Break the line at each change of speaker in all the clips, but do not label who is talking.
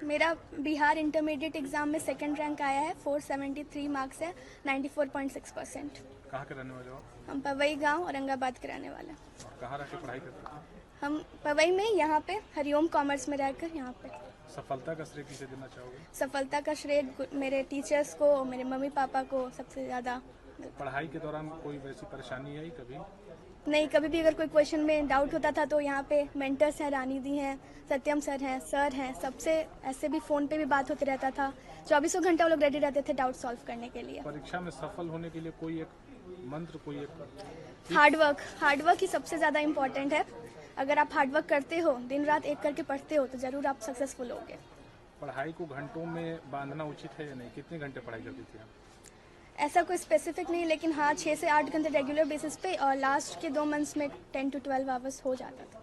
मेरा Bihar intermediate exam में second rank आया है। 473 मार्क्स है, 94.6%।
कहाँ के रहने वाले हो?
हम पवई गांव औरंगाबाद के रहने वाले हैं।
और कहाँ रह के पढ़ाई करते हो?
हम पवई में यहाँ पे हरिओम कॉमर्स में रहकर यहाँ पे।
सफलता का श्रेय किसे देना चाहोगे?
सफलता का श्रेय मेरे टीचर्स को, मेरे मम्मी पापा को सबसे ज़्यादा।
पढ़ाई के दौरान कोई वैसी परेशानी आई कभी?
नहीं, कभी भी अगर कोई क्वेश्चन में डाउट होता था तो यहाँ पे मेंटर्स हैं, रानी दी हैं, सत्यम सर हैं, सबसे ऐसे भी फ़ोन पे भी बात होते रहता था। 24 घंटा वो लोग रेडी रहते थे डाउट सॉल्व करने के लिए।
परीक्षा में सफल होने के लिए कोई एक मंत्र, कोई एक
हार्डवर्क ही सबसे ज़्यादा इम्पोर्टेंट है। अगर आप हार्डवर्क करते हो, दिन रात एक करके पढ़ते हो, तो ज़रूर आप सक्सेसफुल होगे।
पढ़ाई को घंटों में बांधना उचित है या नहीं? कितने घंटे पढ़ाई करती थी आप?
ऐसा कोई स्पेसिफिक नहीं, लेकिन हाँ 6 से 8 घंटे रेगुलर बेसिस पे, और लास्ट के 2 मंथ्स में 10 to 12 आवर्स हो जाता था।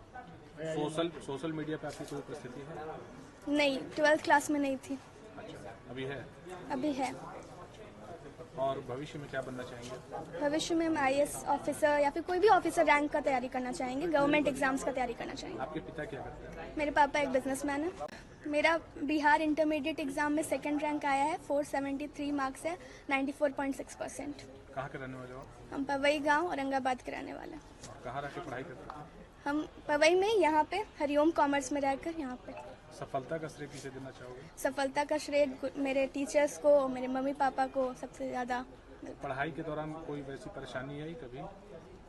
सोशल मीडिया पे आपकी कोई उपस्थिति है?
नहीं, 12th क्लास में नहीं थी।
अच्छा, अभी है?
अभी है।
और भविष्य में क्या बनना चाहेंगे?
भविष्य में हम IAS ऑफिसर या फिर कोई भी ऑफिसर रैंक का तैयारी करना चाहेंगे, गवर्नमेंट एग्जाम्स का तैयारी करना चाहेंगे।
आपके पिता क्या करते हैं?
मेरे पापा एक बिजनेसमैन है। मेरा बिहार इंटरमीडिएट एग्जाम में सेकंड रैंक आया है। 473 मार्क्स है, 94.6%।
कहाँ के रहने वाले हो?
हम पवई गांव औरंगाबाद के रहने वाले हैं।
और कहाँ रह के पढ़ाई करते हो?
हम पवई में यहाँ पे हरिओम कॉमर्स में रहकर यहाँ पे।
सफलता का श्रेय किसे देना चाहोगे?
सफलता का श्रेय मेरे टीचर्स को, मेरे मम्मी पापा को सबसे ज़्यादा।
पढ़ाई के दौरान कोई वैसी परेशानी आई कभी?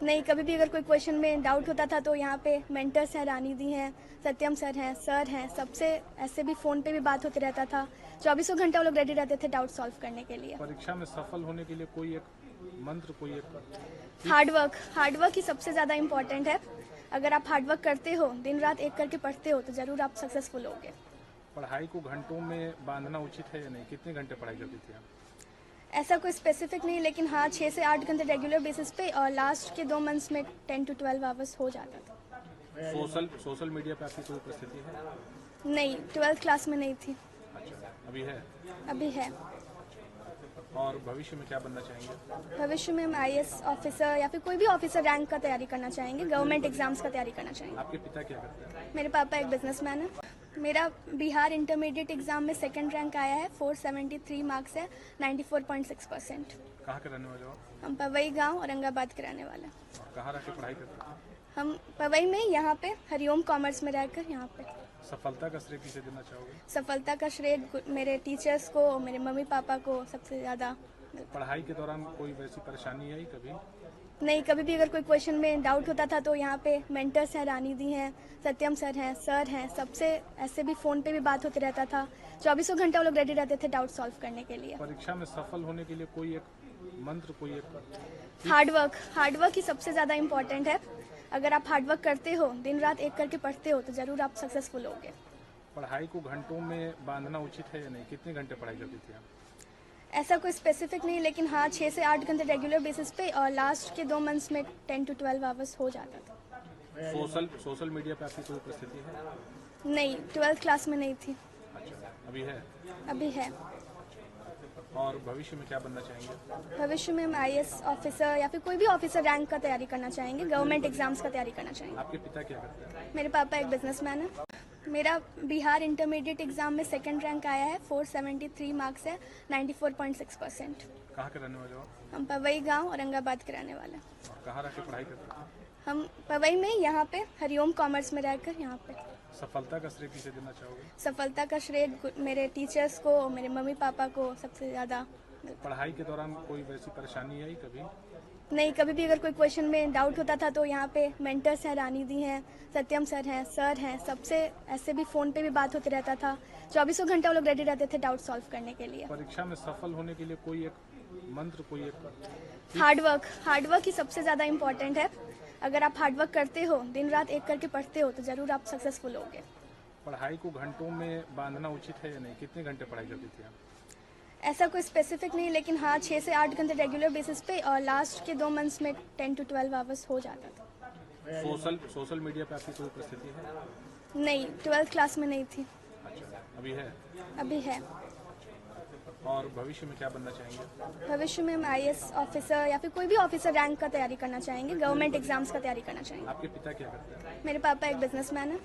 नहीं, कभी भी अगर कोई क्वेश्चन में डाउट होता था तो यहाँ पे मेंटर्स हैं, रानी दी हैं, सत्यम सर हैं, सबसे ऐसे भी फ़ोन पे भी बात होते रहता था। 24 घंटा वो लोग रेडी रहते थे डाउट सॉल्व करने के लिए।
परीक्षा में सफल होने के लिए कोई एक मंत्र, कोई एक
हार्डवर्क ही सबसे ज़्यादा इम्पोर्टेंट है। अगर आप हार्डवर्क करते हो, दिन रात एक करके पढ़ते हो, तो ज़रूर आप सक्सेसफुल होगे।
पढ़ाई को घंटों में बांधना उचित है या नहीं? कितने घंटे पढ़ाई करती थी आप?
ऐसा कोई स्पेसिफिक नहीं, लेकिन हाँ 6 से 8 घंटे रेगुलर बेसिस पे, और लास्ट के 2 मंथ्स में 10 to 12 आवर्स हो जाता था।
सोशल मीडिया पे आपकी कोई उपस्थिति है?
नहीं, 12th क्लास में नहीं थी।
अच्छा, अभी है?
अभी है।
और भविष्य में क्या बनना चाहेंगे?
भविष्य में हम IAS ऑफिसर या फिर कोई भी ऑफिसर रैंक का तैयारी करना चाहेंगे, गवर्नमेंट एग्जाम्स का तैयारी करना चाहेंगे।
आपके पिता क्या करते हैं?
मेरे पापा एक बिजनेसमैन है। मेरा बिहार इंटरमीडिएट एग्जाम में सेकंड रैंक आया है। 473 मार्क्स है, 94.6%।
कहाँ के रहने वाले हो?
हम पवई गांव औरंगाबाद के रहने वाले हैं।
और कहाँ रह के पढ़ाई करते हो?
हम पवई में यहाँ पे हरिओम कॉमर्स में रहकर यहाँ पे।
सफलता का श्रेय किसे देना चाहोगे?
सफलता का श्रेय मेरे टीचर्स को, मेरे मम्मी पापा को सबसे ज़्यादा।
पढ़ाई के दौरान कोई वैसी परेशानी आई कभी?
नहीं, कभी भी अगर कोई क्वेश्चन में डाउट होता था तो यहाँ पे मेंटर्स हैं, रानी दी हैं, सत्यम सर हैं, सबसे ऐसे भी फ़ोन पे भी बात होते रहता था। 24 घंटा वो लोग रेडी रहते थे डाउट सॉल्व करने के लिए।
परीक्षा में सफल होने के लिए कोई एक मंत्र, कोई एक
हार्डवर्क ही सबसे ज़्यादा इम्पोर्टेंट है। अगर आप हार्डवर्क करते हो, दिन रात एक करके पढ़ते हो, तो ज़रूर आप सक्सेसफुल होगे।
पढ़ाई को घंटों में बांधना उचित है या नहीं? कितने घंटे पढ़ाई करती थी आप?
ऐसा कोई स्पेसिफिक नहीं, लेकिन हाँ 6 से 8 घंटे रेगुलर बेसिस पे, और लास्ट के 2 मंथ्स में 10 to 12 आवर्स हो जाता था।
सोशल मीडिया पे आपकी कोई उपस्थिति है?
नहीं, 12th क्लास में नहीं थी।
अच्छा, अभी है?
अभी है।
और भविष्य में क्या बनना चाहेंगे?
भविष्य में हम IAS ऑफिसर या फिर कोई भी ऑफिसर रैंक का तैयारी करना चाहेंगे, गवर्नमेंट एग्जाम्स का तैयारी करना चाहेंगे।
आपके पिता क्या करते हैं?
मेरे पापा एक बिजनेसमैन है। मेरा बिहार इंटरमीडिएट एग्जाम में सेकंड रैंक आया है। 473 मार्क्स है, 94.6%।
कहाँ के रहने वाले हो?
हम पवई गांव औरंगाबाद के रहने वाले हैं।
और कहाँ रह के पढ़ाई करते हो?
हम पवई में यहाँ पे हरिओम कॉमर्स में रहकर यहाँ पे।
सफलता का श्रेय किसे देना चाहोगे?
सफलता का श्रेय मेरे टीचर्स को, मेरे मम्मी पापा को सबसे ज़्यादा।
पढ़ाई के दौरान कोई वैसी परेशानी आई कभी?
नहीं, कभी भी अगर कोई क्वेश्चन में डाउट होता था तो यहाँ पे मेंटर्स हैं, रानी दी हैं, सत्यम सर हैं, सबसे ऐसे भी फ़ोन पे भी बात होते रहता था। 24 घंटा वो लोग रेडी रहते थे डाउट सॉल्व करने के लिए।
परीक्षा में सफल होने के लिए कोई एक मंत्र, कोई एक
हार्डवर्क ही सबसे ज़्यादा इम्पोर्टेंट है। अगर आप हार्डवर्क करते हो, दिन रात एक करके पढ़ते हो, तो ज़रूर आप सक्सेसफुल होगे।
पढ़ाई को घंटों में बांधना उचित है या नहीं? कितने घंटे पढ़ाई करती थी आप?
ऐसा कोई स्पेसिफिक नहीं, लेकिन हाँ 6 से 8 घंटे रेगुलर बेसिस पे, और लास्ट के 2 मंथ्स में 10 to 12 आवर्स हो जाता था।
सोशल मीडिया पे आपकी कोई उपस्थिति है?
नहीं, 12th क्लास में नहीं थी।
अच्छा, अभी है?
अभी है।
और भविष्य में क्या बनना चाहेंगे?
भविष्य में हम IAS ऑफिसर या फिर कोई भी ऑफिसर रैंक का तैयारी करना चाहेंगे, गवर्नमेंट एग्जाम्स का तैयारी करना चाहेंगे।
आपके पिता क्या करते हैं?
मेरे पापा एक बिजनेसमैन है।